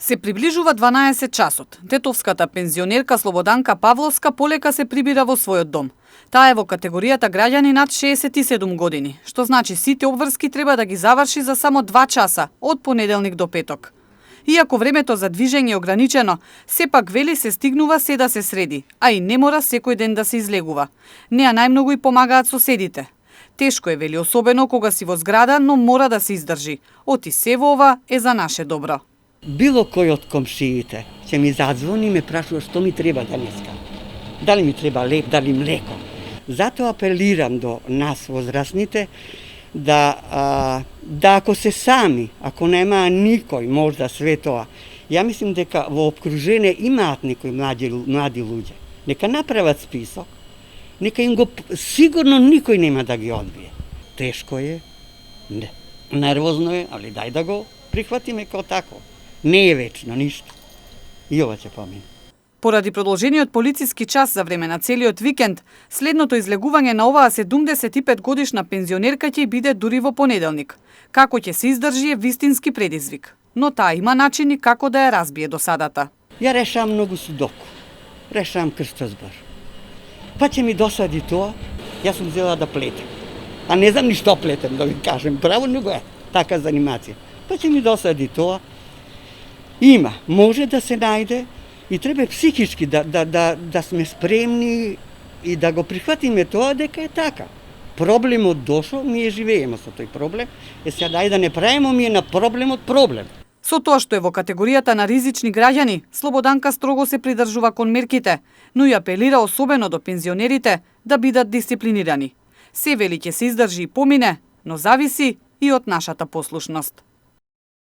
Се приближува 12 часот. Тетовската пензионерка Слободанка Павловска полека се прибира во својот дом. Таа е во категоријата граѓани над 67 години, што значи сите обврски треба да ги заврши за само 2 часа, од понеделник до петок. Иако времето за движење е ограничено, сепак вели се стигнува се да се среди, а и не мора секој ден да се излегува. Неа најмногу и помагаат соседите. Тешко е, вели, особено кога си во зграда, но мора да се издржи. Оти се во ова е за наше добро. Било кој од комшиите ќе ми задзвони и ме прашува што ми треба денеска. Дали ми треба леп, дали млеко. Затоа апелирам до нас возрастните да ако се сами, ако нема никој можда све тоа, ја мислим дека во обкружение имаат некои млади луѓе. Нека направат список, нека им го сигурно никој нема да ги одбие. Тешко е, не. Нервозно е, али дај да го прихватиме како тако. Не е вечно ништо. И ова ќе помине. Поради продолжениот полициски час за време на целиот викенд, следното излегување на оваа 75 годишна пензионерка ќе биде дури во понеделник. Како ќе се издржи е вистински предизвик, но таа има начини како да ја разбие досадата. Ја решавам многу судоку, решавам крстозбор. Па ќе ми досади тоа, јас сум взела да плетем. А не знам ни што плетем, да ви кажем, право него е така занимација. Па ќе ми досади тоа. Има, може да се најде и треба психички да сме спремни и да го прихватиме тоа дека е така. Проблемот дошол, ние живееме со тој проблем, сега дај да не правиме ние на проблемот проблем. Со тоа што е во категоријата на ризични граѓани, Слободанка строго се придржува кон мерките, но и апелира особено до пензионерите да бидат дисциплинирани. Се вели ќе се издржи и помине, но зависи и од нашата послушност.